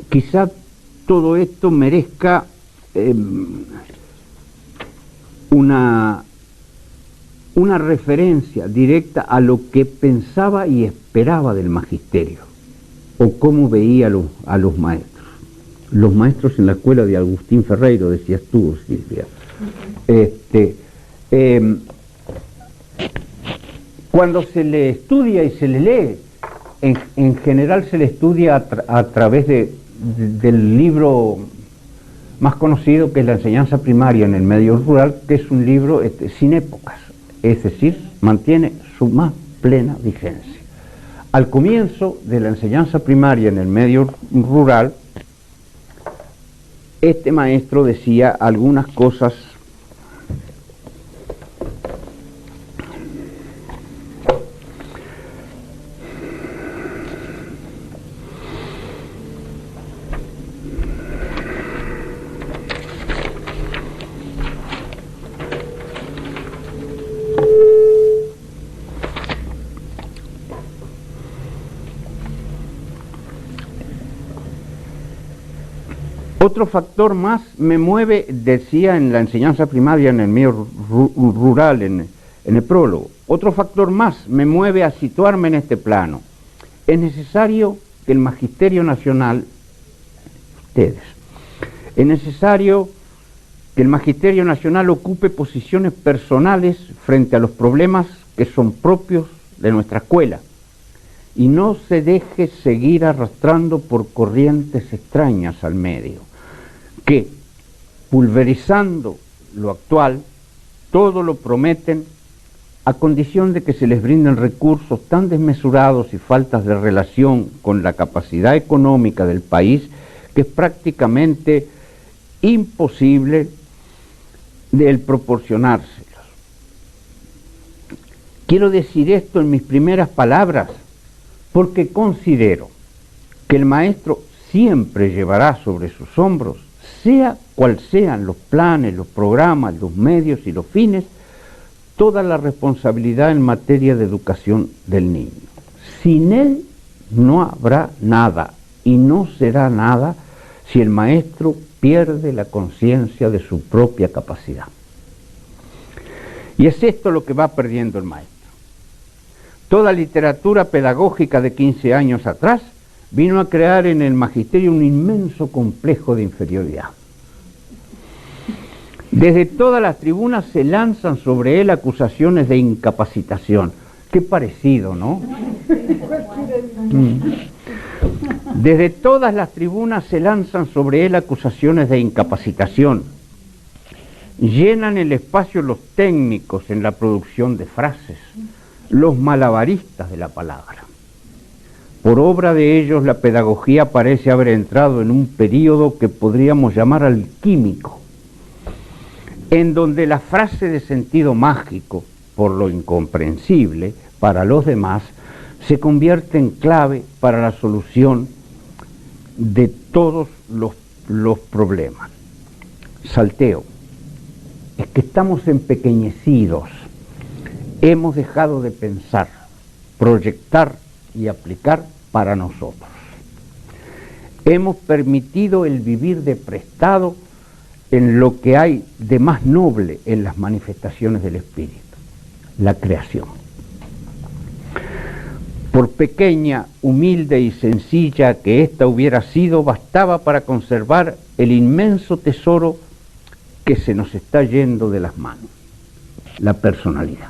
Quizá todo esto merezca una referencia directa a lo que pensaba y esperaba del magisterio, o cómo veía a los maestros. Los maestros en la escuela de Agustín Ferreiro, decías tú, Silvia. Cuando se le estudia y se le lee, en general se le estudia a través del libro más conocido, que es La enseñanza primaria en el medio rural, que es un libro sin épocas, es decir, mantiene su más plena vigencia. Al comienzo de la enseñanza primaria en el medio rural, este maestro decía algunas cosas Otro factor más me mueve, decía en la enseñanza primaria en el medio rural, en el prólogo, otro factor más me mueve a situarme en este plano. Es necesario que el Magisterio Nacional, es necesario que el Magisterio Nacional ocupe posiciones personales frente a los problemas que son propios de nuestra escuela y no se deje seguir arrastrando por corrientes extrañas al medio, que, pulverizando lo actual, todo lo prometen a condición de que se les brinden recursos tan desmesurados y faltas de relación con la capacidad económica del país que es prácticamente imposible el proporcionárselos. Quiero decir esto en mis primeras palabras porque considero que el maestro siempre llevará sobre sus hombros, sea cual sean los planes, los programas, los medios y los fines, toda la responsabilidad en materia de educación del niño. Sin él no habrá nada y no será nada si el maestro pierde la conciencia de su propia capacidad. Y es esto lo que va perdiendo el maestro. Toda literatura pedagógica de 15 años atrás vino a crear en el magisterio un inmenso complejo de inferioridad. Desde todas las tribunas se lanzan sobre él acusaciones de incapacitación. Qué parecido, ¿no? Desde todas las tribunas se lanzan sobre él acusaciones de incapacitación. Llenan el espacio los técnicos en la producción de frases, los malabaristas de la palabra. Por obra de ellos, la pedagogía parece haber entrado en un período que podríamos llamar alquímico, en donde la frase de sentido mágico, por lo incomprensible para los demás, se convierte en clave para la solución de todos los problemas. Salteo. Es que estamos empequeñecidos, hemos dejado de pensar, proyectar y aplicar para nosotros. Hemos permitido el vivir de prestado en lo que hay de más noble en las manifestaciones del espíritu, la creación. Por pequeña, humilde y sencilla que ésta hubiera sido, bastaba para conservar el inmenso tesoro que se nos está yendo de las manos, la personalidad.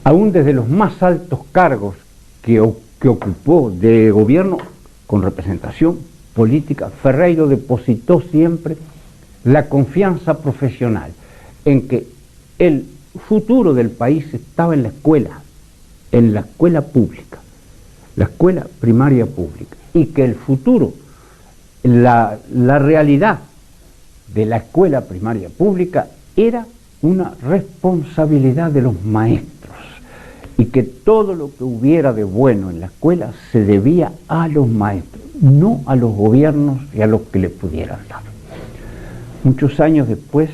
Aún desde los más altos cargos que ocupó de gobierno con representación política, Ferreiro depositó siempre la confianza profesional en que el futuro del país estaba en la escuela pública, la escuela primaria pública, y que el futuro, la realidad de la escuela primaria pública era una responsabilidad de los maestros, y que todo lo que hubiera de bueno en la escuela se debía a los maestros, no a los gobiernos y a los que le pudieran dar. Muchos años después,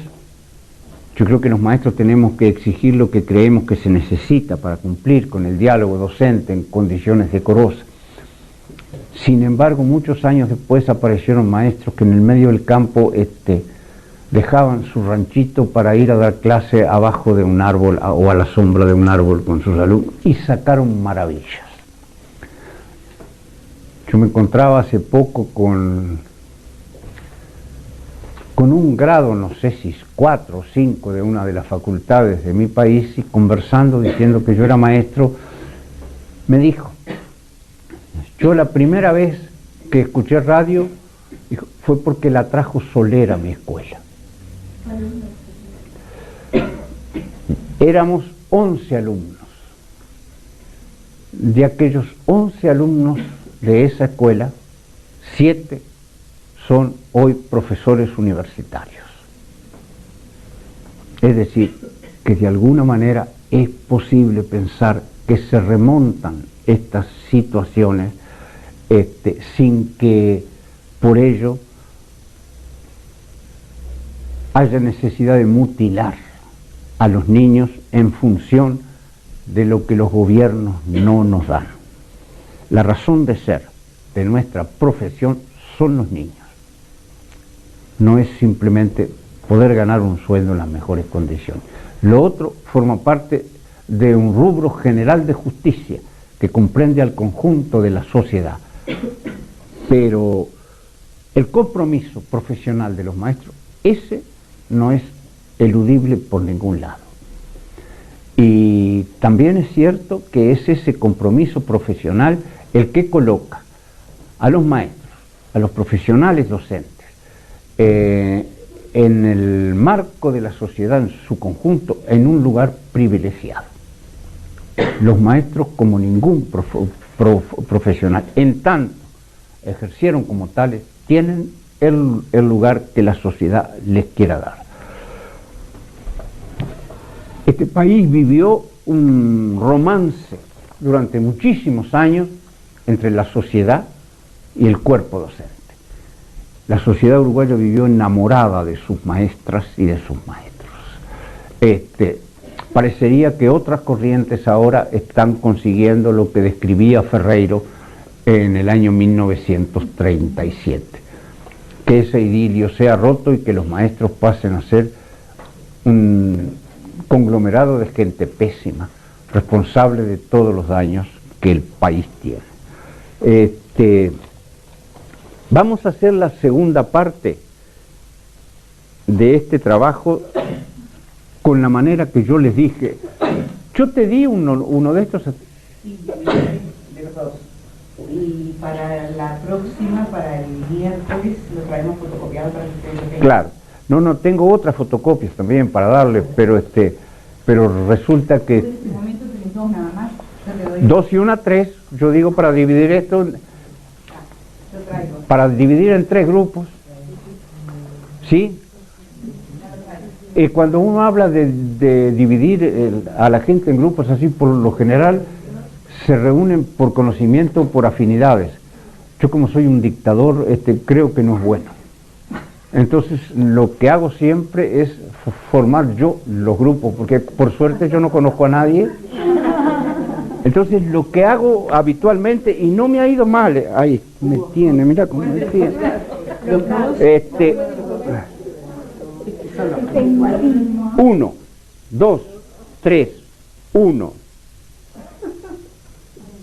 Yo creo que los maestros tenemos que exigir lo que creemos que se necesita para cumplir con el diálogo docente en condiciones decorosas. Sin embargo, muchos años después aparecieron maestros que en el medio del campo dejaban su ranchito para ir a dar clase abajo de un árbol o a la sombra de un árbol con sus alumnos y sacaron maravillas. Yo me encontraba hace poco con un grado, no sé si 4 o 5 de una de las facultades de mi país, y conversando, diciendo que yo era maestro, me dijo, yo la primera vez que escuché radio fue porque la trajo Soler a mi escuela. Éramos 11 alumnos. De aquellos 11 alumnos de esa escuela, 7 son hoy profesores universitarios. Es decir, que de alguna manera es posible pensar que se remontan estas situaciones sin que por ello haya necesidad de mutilar a los niños en función de lo que los gobiernos no nos dan. La razón de ser de nuestra profesión son los niños. No es simplemente poder ganar un sueldo en las mejores condiciones. Lo otro forma parte de un rubro general de justicia que comprende al conjunto de la sociedad. Pero el compromiso profesional de los maestros, ese no es eludible por ningún lado. Y también es cierto que es ese compromiso profesional el que coloca a los maestros, a los profesionales docentes, en el marco de la sociedad en su conjunto, en un lugar privilegiado. Los maestros, como ningún profesional, en tanto ejercieron como tales, tienen el lugar que la sociedad les quiera dar. Este país vivió un romance durante muchísimos años entre la sociedad y el cuerpo docente. La sociedad uruguaya vivió enamorada de sus maestras y de sus maestros. Parecería que otras corrientes ahora están consiguiendo lo que describía Ferreiro en el año 1937, que ese idilio sea roto y que los maestros pasen a ser un conglomerado de gente pésima, responsable de todos los daños que el país tiene. Vamos a hacer la segunda parte de este trabajo con la manera que yo les dije. Yo te di uno de estos. Sí, de los dos. Y para la próxima, para el miércoles, lo traemos fotocopiado para que ustedes lo tengan. Claro. No, tengo otras fotocopias también para darles, pero resulta que... En este momento tenés 2 nada más. 2 y 1, 3, yo digo para dividir esto, para dividir en 3 grupos, ¿sí? Cuando uno habla de dividir a la gente en grupos así, por lo general, se reúnen por conocimiento o por afinidades. Yo, como soy un dictador, creo que no es bueno. Entonces, lo que hago siempre es formar yo los grupos, porque por suerte yo no conozco a nadie. Entonces, lo que hago habitualmente, y no me ha ido mal, ahí me tiene, mira cómo me tiene. 1, 2, 3, 1,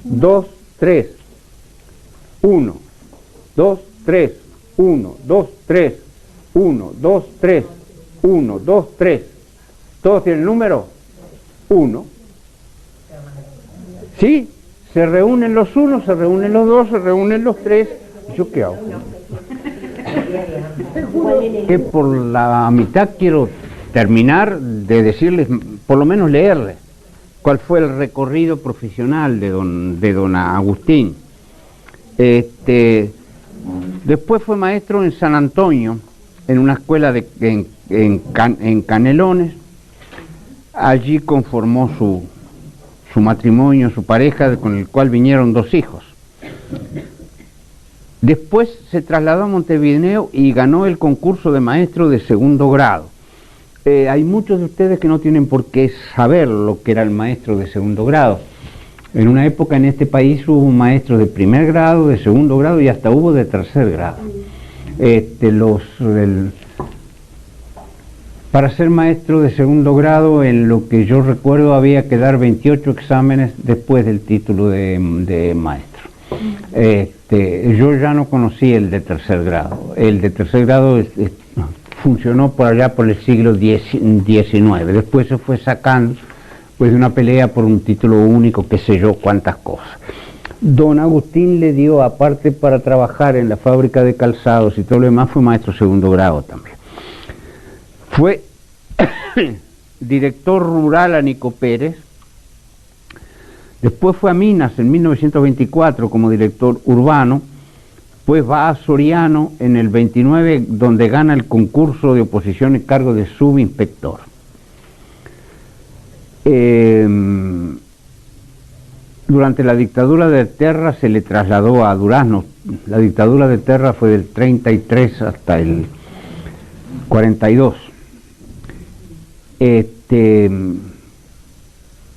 2, 3, 1, 2, 3, 1, 2, 3, 1, 2, 3, 1, 2, 3. ¿Todos tienen el número? 1. ¿Sí? Se reúnen los 1, se reúnen los 2, se reúnen los 3. ¿Yo qué hago? Que por la mitad quiero terminar de decirles, por lo menos leerles, cuál fue el recorrido profesional de don Agustín. Después fue maestro en San Antonio, en una escuela en Canelones. Allí conformó su matrimonio, su pareja, con el cual vinieron 2 hijos. Después se trasladó a Montevideo y ganó el concurso de maestro de 2º grado. hay muchos de ustedes que no tienen por qué saber lo que era el maestro de segundo grado. En una época en este país hubo un maestro de primer grado, de segundo grado y hasta hubo de tercer grado. Para ser maestro de segundo grado, en lo que yo recuerdo, había que dar 28 exámenes después del título de maestro. Yo ya no conocí el de tercer grado. El de tercer grado funcionó por allá por el siglo XIX. Después se fue sacando pues de una pelea por un título único, qué sé yo, cuántas cosas. Don Agustín le dio, aparte para trabajar en la fábrica de calzados y todo lo demás, fue maestro segundo grado también. Fue director rural a Nico Pérez, después fue a Minas en 1924 como director urbano, pues va a Soriano en el 29, donde gana el concurso de oposición en cargo de subinspector. Durante la dictadura de Terra se le trasladó a Durazno. La dictadura de Terra fue del 33 hasta el 42.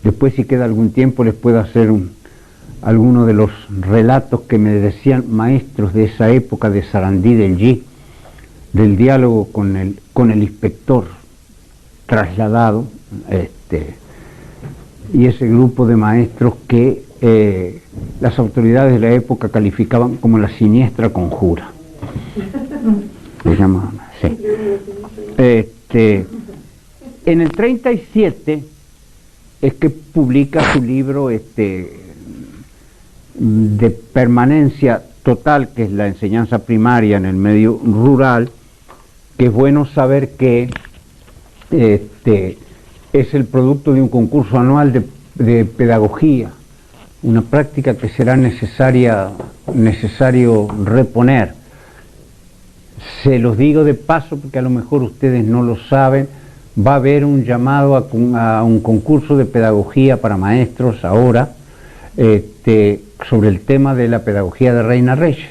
Después, si queda algún tiempo, les puedo hacer algunos de los relatos que me decían maestros de esa época de Sarandí del G, del diálogo con el inspector trasladado, y ese grupo de maestros que las autoridades de la época calificaban como la siniestra conjura. Se llamaban así. En el 37 es que publica su libro de permanencia total, que es la enseñanza primaria en el medio rural, que es bueno saber que es el producto de un concurso anual de pedagogía, una práctica que será necesario reponer. Se los digo de paso porque a lo mejor ustedes no lo saben, va a haber un llamado a un concurso de pedagogía para maestros ahora, sobre el tema de la pedagogía de Reina Reyes,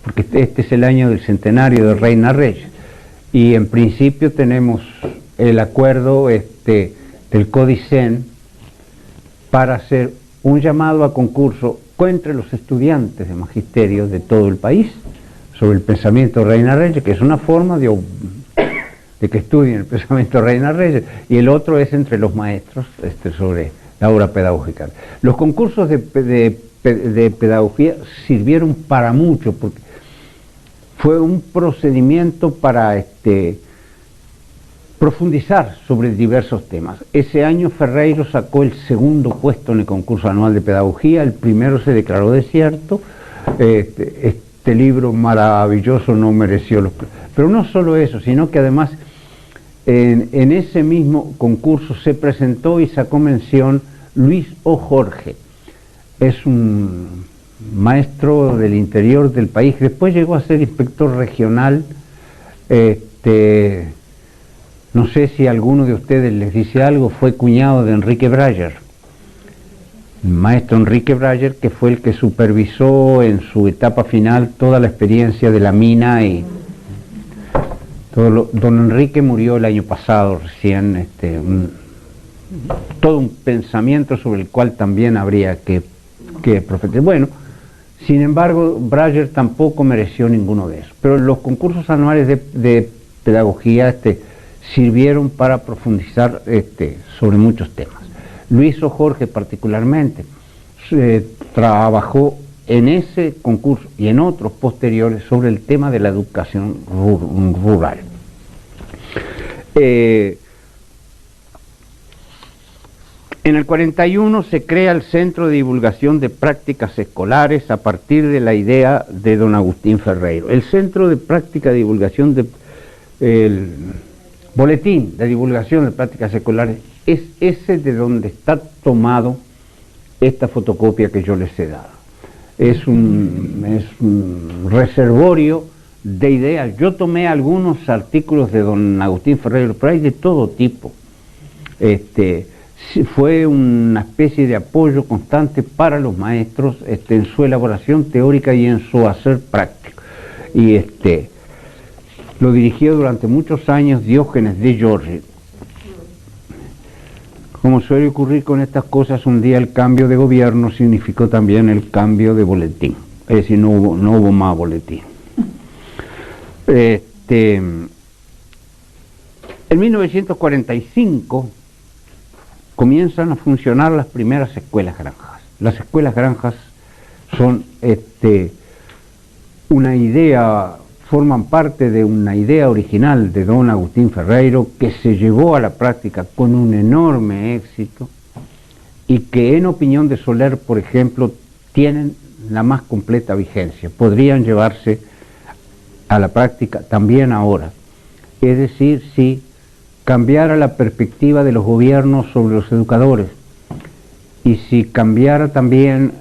porque este es el año del centenario de Reina Reyes, y en principio tenemos el acuerdo del Codicen para hacer un llamado a concurso entre los estudiantes de magisterio de todo el país sobre el pensamiento de Reina Reyes, que es una forma de que estudien el pensamiento de Reina Reyes, y el otro es entre los maestros sobre la obra pedagógica. Los concursos de pedagogía sirvieron para mucho, porque fue un procedimiento para profundizar sobre diversos temas. Ese año Ferreiro sacó el segundo puesto en el concurso anual de pedagogía, el primero se declaró desierto. Este libro maravilloso no mereció los... Pero no solo eso, sino que además en ese mismo concurso se presentó y sacó mención Luis O. Jorge. Es un maestro del interior del país, después llegó a ser inspector regional. No sé si alguno de ustedes les dice algo, fue cuñado de Enrique Breyer, el maestro Enrique Breyer, que fue el que supervisó en su etapa final toda la experiencia de la mina y todo don Enrique murió el año pasado recién, todo un pensamiento sobre el cual también habría que profetizar. Bueno, sin embargo, Breyer tampoco mereció ninguno de esos, pero los concursos anuales de pedagogía sirvieron para profundizar sobre muchos temas. Luis O. Jorge particularmente trabajó en ese concurso y en otros posteriores sobre el tema de la educación rural. En el 41 se crea el Centro de Divulgación de Prácticas Escolares a partir de la idea de don Agustín Ferreiro. El Centro de Práctica de Divulgación el Boletín de Divulgación de Prácticas Escolares es ese de donde está tomado esta fotocopia que yo les he dado. Es un reservorio de ideas. Yo tomé algunos artículos de don Agustín Ferreiro, pero hay de todo tipo. Fue una especie de apoyo constante para los maestros en su elaboración teórica y en su hacer práctico. Y lo dirigió durante muchos años Diógenes de Giorgi. Como suele ocurrir con estas cosas, un día el cambio de gobierno significó también el cambio de boletín, es decir, no hubo más boletín. En 1945 comienzan a funcionar las primeras escuelas granjas. Las escuelas granjas son forman parte de una idea original de don Agustín Ferreiro, que se llevó a la práctica con un enorme éxito y que, en opinión de Soler, por ejemplo, tienen la más completa vigencia, podrían llevarse a la práctica también ahora. Es decir, si cambiara la perspectiva de los gobiernos sobre los educadores y si cambiara también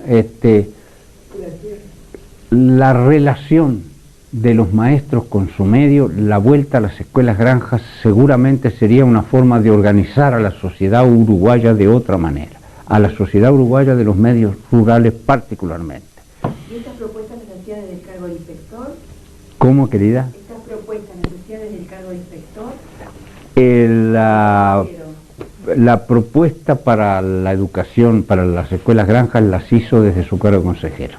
la relación de los maestros con su medio, la vuelta a las escuelas granjas seguramente sería una forma de organizar a la sociedad uruguaya de otra manera, a la sociedad uruguaya de los medios rurales particularmente. ¿Y estas propuestas las hacía desde el cargo de inspector? ¿Cómo, querida? ¿Estas propuestas las hacía desde el cargo de inspector? La propuesta para la educación, para las escuelas granjas, las hizo desde su cargo de consejero.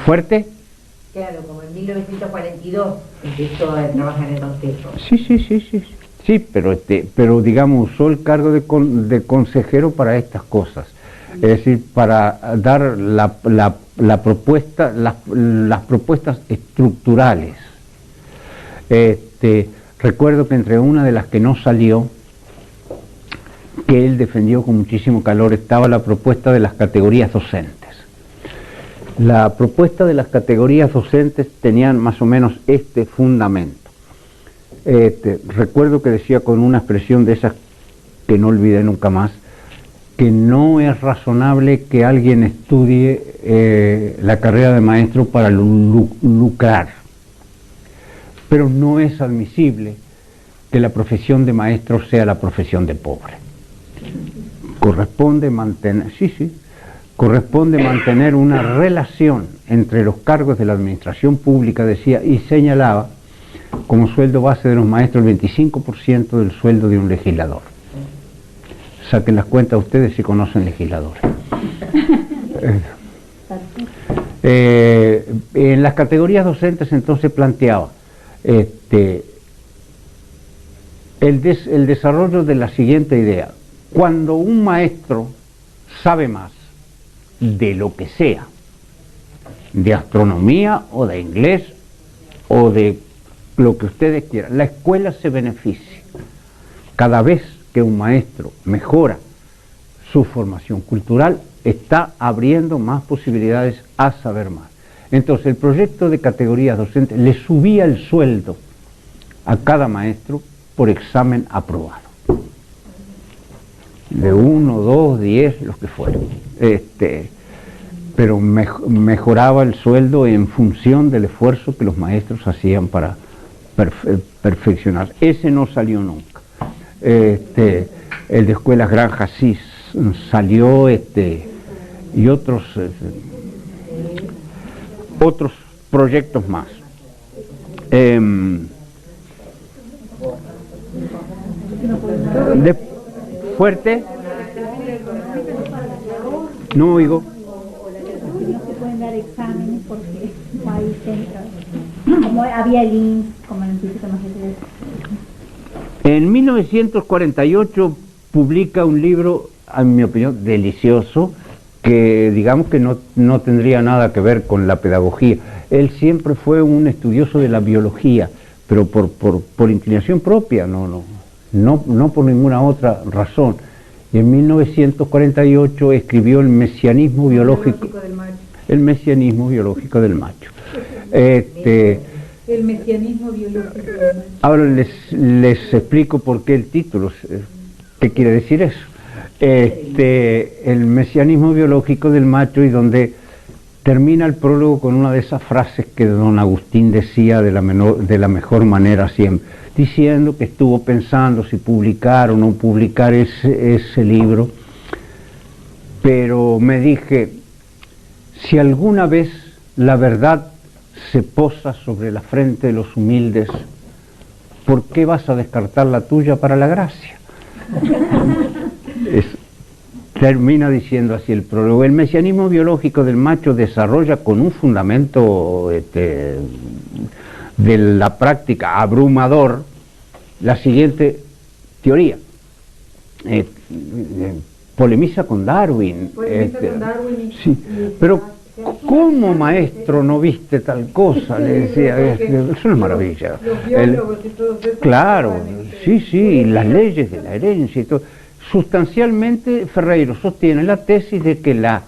¿Fuerte? Claro, como en 1942 empezó a trabajar en el consejo. Sí, pero digamos, usó el cargo de consejero para estas cosas. Es decir, para dar la propuesta, las propuestas estructurales. Recuerdo que entre una de las que no salió, que él defendió con muchísimo calor, estaba la propuesta de las categorías docentes. La propuesta de las categorías docentes tenían más o menos este fundamento. Recuerdo que decía con una expresión de esas que no olvidé nunca más, que no es razonable que alguien estudie la carrera de maestro para lucrar, pero no es admisible que la profesión de maestro sea la profesión de pobre. Corresponde mantener una relación entre los cargos de la administración pública, decía, y señalaba como sueldo base de los maestros el 25% del sueldo de un legislador. Saquen las cuentas ustedes si conocen legisladores. En las categorías docentes entonces planteaba el desarrollo de la siguiente idea: cuando un maestro sabe más de lo que sea, de astronomía o de inglés o de lo que ustedes quieran, la escuela se beneficia. Cada vez que un maestro mejora su formación cultural, está abriendo más posibilidades a saber más. Entonces el proyecto de categorías docentes le subía el sueldo a cada maestro por examen aprobado, de 1, 2, 10, los que fueran, pero mejoraba el sueldo en función del esfuerzo que los maestros hacían para perfeccionar. Ese no salió nunca. El de escuelas granjas sí salió, y otros proyectos más. ¿Fuerte? No oigo. No se pueden dar exámenes porque no hay centros. Como había el INS, como en el Instituto Nacional. En 1948 publica un libro, en mi opinión, delicioso, que digamos que no tendría nada que ver con la pedagogía. Él siempre fue un estudioso de la biología, pero por inclinación propia, no por ninguna otra razón. Y en 1948 escribió El mesianismo biológico del macho. El mesianismo biológico del macho. El mesianismo biológico del macho. Ahora les explico por qué el título, qué quiere decir eso. El mesianismo biológico del macho, y donde termina el prólogo con una de esas frases que don Agustín decía de la mejor manera siempre, diciendo que estuvo pensando si publicar o no publicar ese libro, pero me dije, si alguna vez la verdad se posa sobre la frente de los humildes, ¿por qué vas a descartar la tuya para la gracia? Termina diciendo así el prólogo: el mesianismo biológico del macho desarrolla con un fundamento de la práctica abrumador la siguiente teoría. Polemiza con Darwin. Sí, pero ¿cómo, maestro, no viste tal cosa? Le decía, es una maravilla. Claro, sí, las leyes de la herencia y todo. Sustancialmente, Ferreiro sostiene la tesis de que la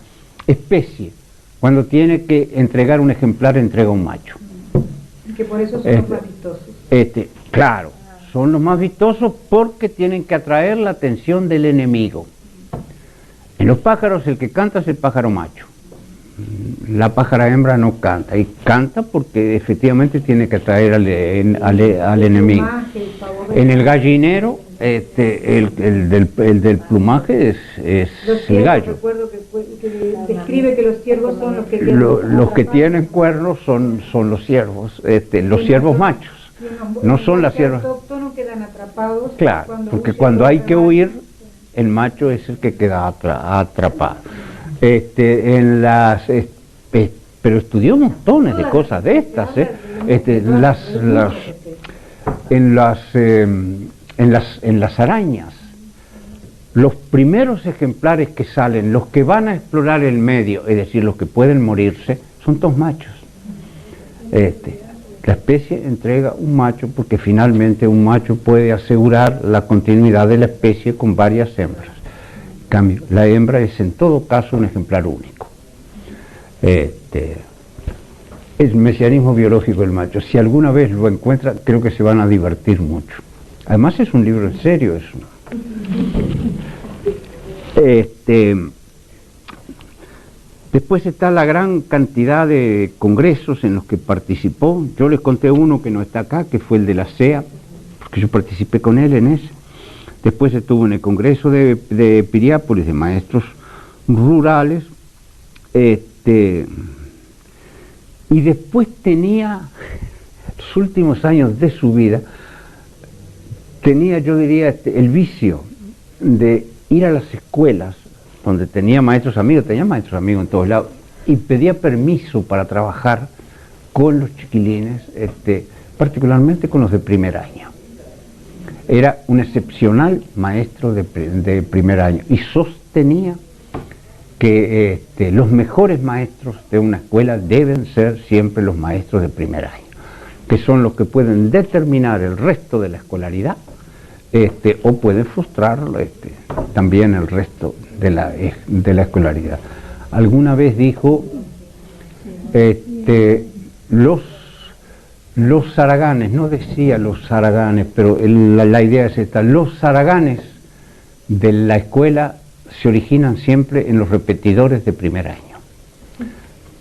especie, cuando tiene que entregar un ejemplar, entrega un macho. Y que por eso son los más vistosos. Claro, son los más vistosos porque tienen que atraer la atención del enemigo. En los pájaros el que canta es el pájaro macho. La pájara hembra no canta, y canta porque efectivamente tiene que atraer al enemigo. En el gallinero, el del plumaje es el gallo. Recuerdo que describe que los ciervos son los que tienen los que tienen cuernos son los ciervos, los ciervos machos. No son las ciervas. Los autóctonos quedan atrapados. Claro, porque cuando hay que huir, el macho es el que queda atrapado. Pero estudió montones de cosas de estas, en las arañas. Los primeros ejemplares que salen, los que van a explorar el medio, es decir, los que pueden morirse, son todos machos. La especie entrega un macho porque finalmente un macho puede asegurar la continuidad de la especie con varias hembras. En cambio, la hembra es en todo caso un ejemplar único. El mesianismo biológico del macho. Si alguna vez lo encuentran, creo que se van a divertir mucho. Además es un libro en serio eso. Después está la gran cantidad de congresos en los que participó. Yo les conté uno que no está acá, que fue el de la CEA, porque yo participé con él en ese. Después estuvo en el Congreso de Piriápolis, de maestros rurales. Y después tenía, los últimos años de su vida, tenía, yo diría, el vicio de ir a las escuelas donde tenía maestros amigos en todos lados, y pedía permiso para trabajar con los chiquilines, particularmente con los de primer año. Era un excepcional maestro de primer año, y sostenía que los mejores maestros de una escuela deben ser siempre los maestros de primer año, que son los que pueden determinar el resto de la escolaridad, o pueden frustrar también el resto de la escolaridad. Alguna vez dijo, los zaraganes, no decía los zaraganes, pero la idea es esta: los zaraganes de la escuela se originan siempre en los repetidores de primer año.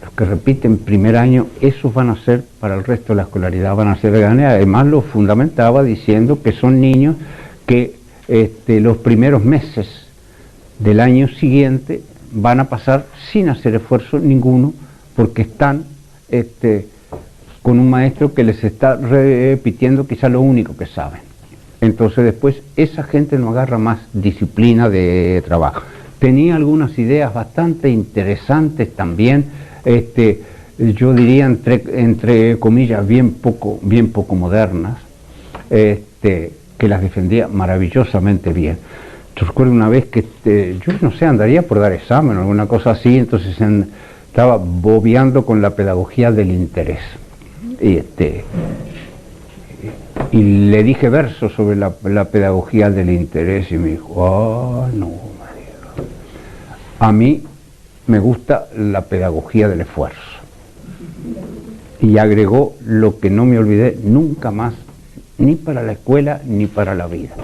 Los que repiten primer año, esos van a ser para el resto de la escolaridad, van a ser zaraganes. Además lo fundamentaba diciendo que son niños que los primeros meses del año siguiente van a pasar sin hacer esfuerzo ninguno, porque están con un maestro que les está repitiendo quizá lo único que saben. Entonces después esa gente no agarra más disciplina de trabajo. Tenía algunas ideas bastante interesantes también, yo diría entre comillas bien poco modernas, que las defendía maravillosamente bien. Yo recuerdo una vez que yo no sé, andaría por dar examen o alguna cosa así, entonces estaba bobeando con la pedagogía del interés. Y le dije versos sobre la pedagogía del interés, y me dijo, no, María, a mí me gusta la pedagogía del esfuerzo. Y agregó lo que no me olvidé nunca más, ni para la escuela ni para la vida: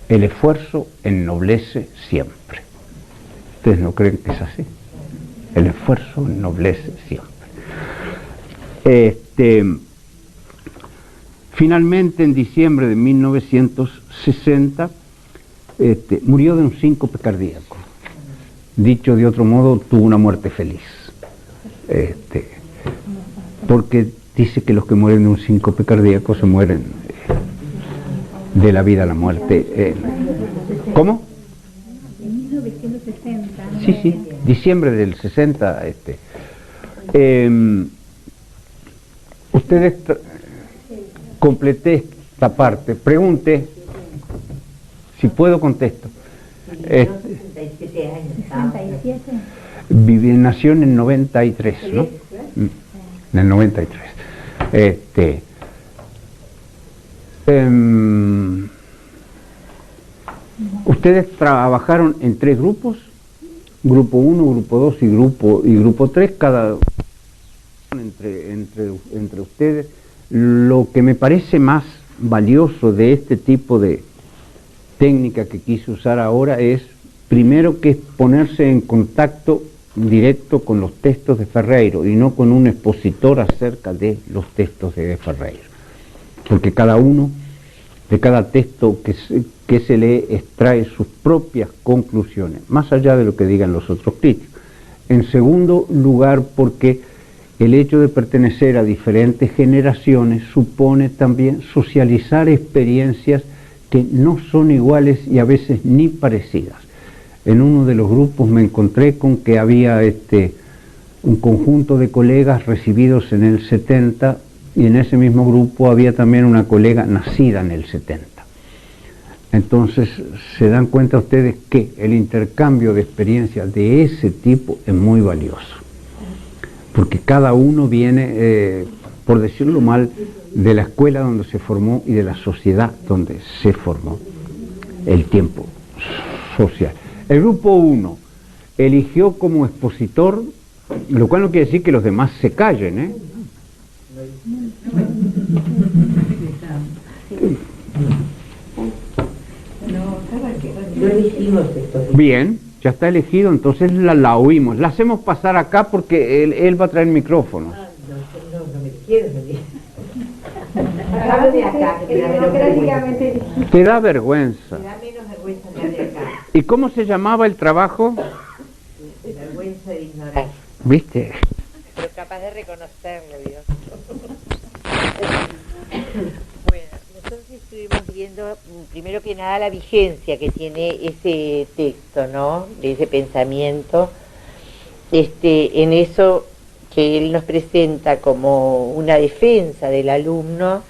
el esfuerzo ennoblece siempre. ¿Ustedes no creen que es así? El esfuerzo ennoblece siempre. Finalmente, en diciembre de 1960, murió de un síncope cardíaco. Dicho de otro modo, tuvo una muerte feliz. Porque dice que los que mueren de un síncope cardíaco se mueren de la vida a la muerte. ¿Cómo? En 1960. ¿no? Sí, diciembre del 60. Ustedes completé esta parte. Pregunte, si puedo contesto. 67 años. 67. Nació en el 93, ¿no? En el 93. Ustedes trabajaron en 3 grupos, grupo 1, grupo 2 y grupo 3, cada entre ustedes. Lo que me parece más valioso de este tipo de técnica que quise usar ahora es, primero, que es ponerse en contacto directo con los textos de Ferreiro y no con un expositor acerca de los textos de Ferreiro, porque cada uno de cada texto que se lee extrae sus propias conclusiones, más allá de lo que digan los otros críticos. En segundo lugar, porque el hecho de pertenecer a diferentes generaciones supone también socializar experiencias que no son iguales y a veces ni parecidas. En uno de los grupos me encontré con que había un conjunto de colegas recibidos en el 70, y en ese mismo grupo había también una colega nacida en el 70. Entonces se dan cuenta ustedes que el intercambio de experiencias de ese tipo es muy valioso, porque cada uno viene, por decirlo mal, de la escuela donde se formó y de la sociedad donde se formó, el tiempo social. El grupo 1 eligió como expositor, lo cual no quiere decir que los demás se callen, ¿eh? No elegimos esto. Bien, ya está elegido, entonces la oímos. La hacemos pasar acá porque él va a traer micrófonos. No me quieres venir. Acá de acá, que democráticamente. Te da vergüenza. Me da menos vergüenza de acá. ¿Y cómo se llamaba el trabajo? Vergüenza de ignorar. ¿Viste? Pero capaz de reconocerlo, Dios. Bueno, nosotros estuvimos viendo, primero que nada, la vigencia que tiene ese texto, ¿no? De ese pensamiento. En eso que él nos presenta como una defensa del alumno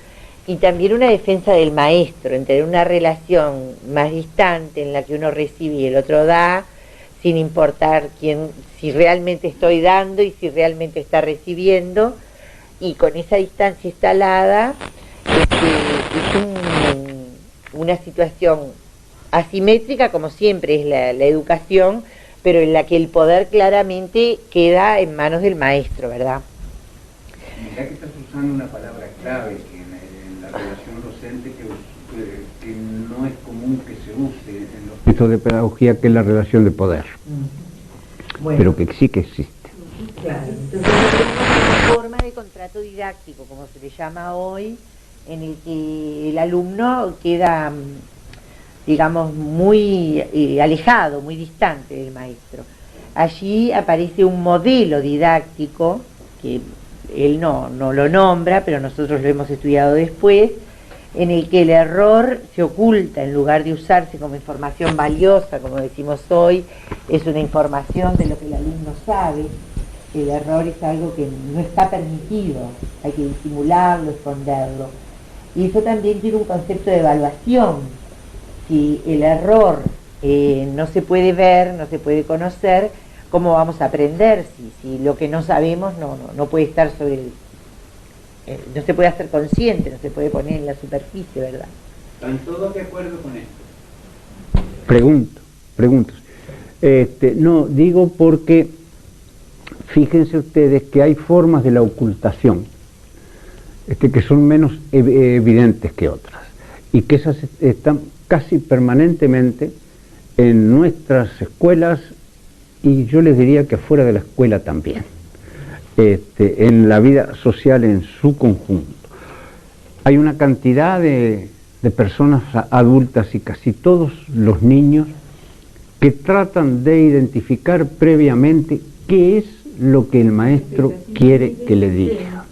y también una defensa del maestro, en tener una relación más distante en la que uno recibe y el otro da, sin importar si realmente estoy dando y si realmente está recibiendo, y con esa distancia instalada es una situación asimétrica, como siempre es la educación, pero en la que el poder claramente queda en manos del maestro, ¿verdad? Ya que estás usando una palabra clave en la relación docente que no es común que se use en los textos de pedagogía, que es la relación de poder, pero que sí que existe. Claro, entonces es una forma de contrato didáctico, como se le llama hoy, en el que el alumno queda, digamos, muy alejado, muy distante del maestro. Allí aparece un modelo didáctico, que él no lo nombra, pero nosotros lo hemos estudiado después, en el que el error se oculta en lugar de usarse como información valiosa, como decimos hoy, es una información de lo que el alumno sabe. El error es algo que no está permitido, hay que disimularlo, esconderlo. Y eso también tiene un concepto de evaluación. Si el error no se puede ver, no se puede conocer, ¿cómo vamos a aprender? Si lo que no sabemos no puede estar sobre no se puede hacer consciente, no se puede poner en la superficie, ¿verdad? ¿Están todos de acuerdo con esto? Pregunto. No, digo porque fíjense ustedes que hay formas de la ocultación que son menos evidentes que otras, y que esas están casi permanentemente en nuestras escuelas, y yo les diría que fuera de la escuela también, en la vida social en su conjunto. Hay una cantidad de personas adultas y casi todos los niños que tratan de identificar previamente qué es lo que el maestro quiere que le diga.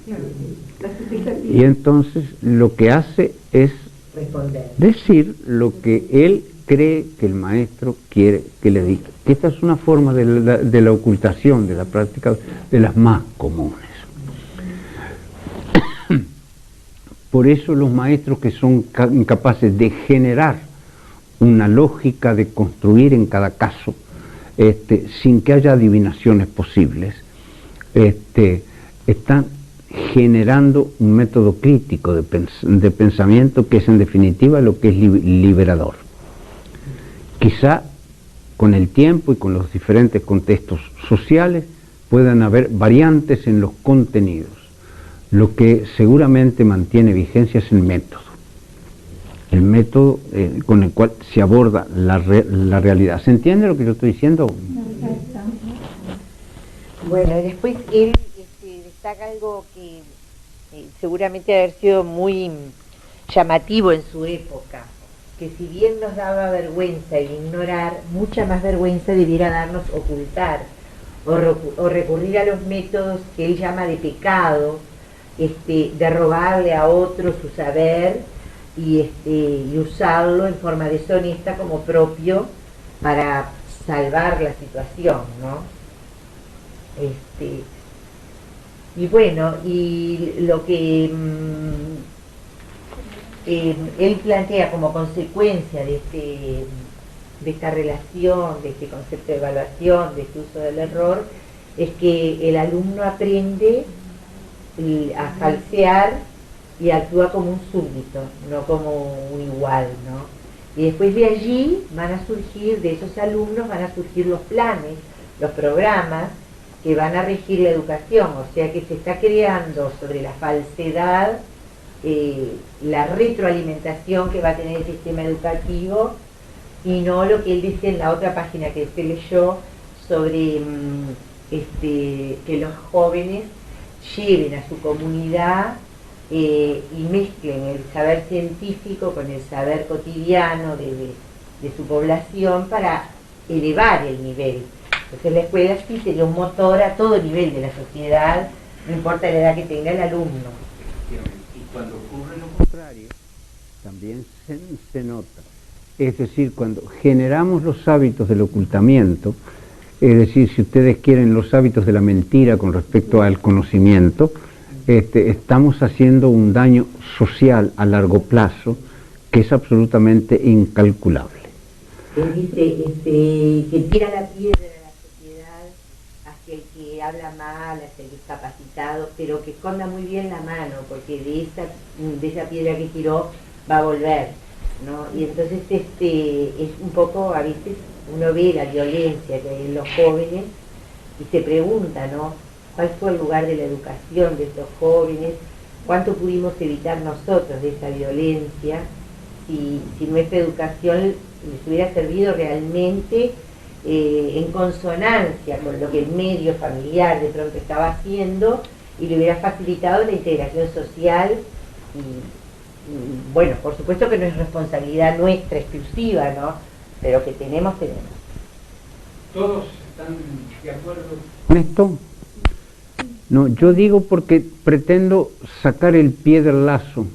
Y entonces lo que hace es Responder. decir lo que él cree que el maestro quiere que le diga. Esta es una forma de la ocultación, de la práctica de las más comunes. Por eso los maestros que son capaces de generar una lógica de construir en cada caso, sin que haya adivinaciones posibles, están generando un método crítico de pensamiento que es en definitiva lo que es liberador. Quizá con el tiempo y con los diferentes contextos sociales puedan haber variantes en los contenidos. Lo que seguramente mantiene vigencia es el método con el cual se aborda la realidad. ¿Se entiende lo que yo estoy diciendo? Bueno, después él destaca algo que seguramente haber sido muy llamativo en su época, que si bien nos daba vergüenza el ignorar, mucha más vergüenza debiera darnos ocultar o recurrir a los métodos que él llama de pecado, de robarle a otro su saber y usarlo en forma deshonesta como propio para salvar la situación, ¿no? Y bueno, y lo que él plantea como consecuencia de esta relación, de este concepto de evaluación, de este uso del error, es que el alumno aprende a falsear y actúa como un súbdito, no como un igual, ¿no? Y después de allí de esos alumnos van a surgir los planes, los programas que van a regir la educación, o sea que se está creando sobre la falsedad la retroalimentación que va a tener el sistema educativo y no lo que él dice en la otra página que usted leyó sobre que los jóvenes lleven a su comunidad y mezclen el saber científico con el saber cotidiano de su población para elevar el nivel. Entonces la escuela sí sería un motor a todo nivel de la sociedad, no importa la edad que tenga el alumno. Y cuando ocurre lo contrario, también se nota. Es decir, cuando generamos los hábitos del ocultamiento, es decir, si ustedes quieren los hábitos de la mentira con respecto al conocimiento, estamos haciendo un daño social a largo plazo que es absolutamente incalculable. Él dice que tira la piedra de la sociedad hacia el que habla mal, hacia el discapacitado, pero que esconda muy bien la mano, porque de esa piedra que tiró va a volver, ¿no? Y entonces es un poco, a veces uno ve la violencia que hay en los jóvenes y se pregunta, ¿no? ¿Cuál fue el lugar de la educación de estos jóvenes? ¿Cuánto pudimos evitar nosotros de esa violencia si nuestra educación les hubiera servido realmente en consonancia con lo que el medio familiar de pronto estaba haciendo y le hubiera facilitado la integración social? Y bueno, por supuesto que no es responsabilidad nuestra exclusiva, ¿no? Pero que tenemos. ¿Todos están de acuerdo con esto? No, yo digo porque pretendo sacar el pie del lazo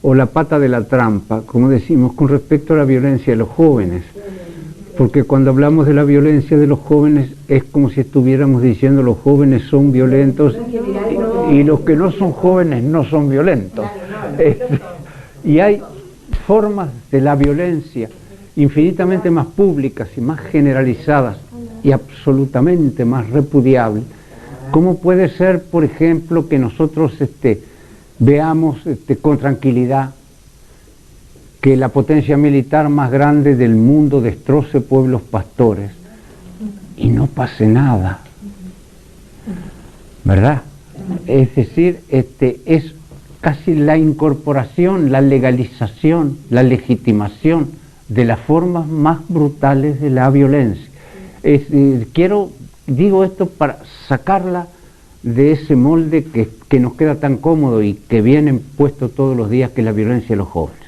o la pata de la trampa, como decimos, con respecto a la violencia de los jóvenes. Porque cuando hablamos de la violencia de los jóvenes es como si estuviéramos diciendo los jóvenes son violentos y los que no son jóvenes no son violentos. Y hay formas de la violencia infinitamente más públicas y más generalizadas y absolutamente más repudiables. ¿Cómo puede ser, por ejemplo, que nosotros veamos con tranquilidad que la potencia militar más grande del mundo destroce pueblos pastores y no pase nada? ¿Verdad? Es decir, es casi la incorporación, la legalización, la legitimación de las formas más brutales de la violencia. Digo esto para sacarla de ese molde que nos queda tan cómodo y que viene puesto todos los días, que es la violencia de los jóvenes.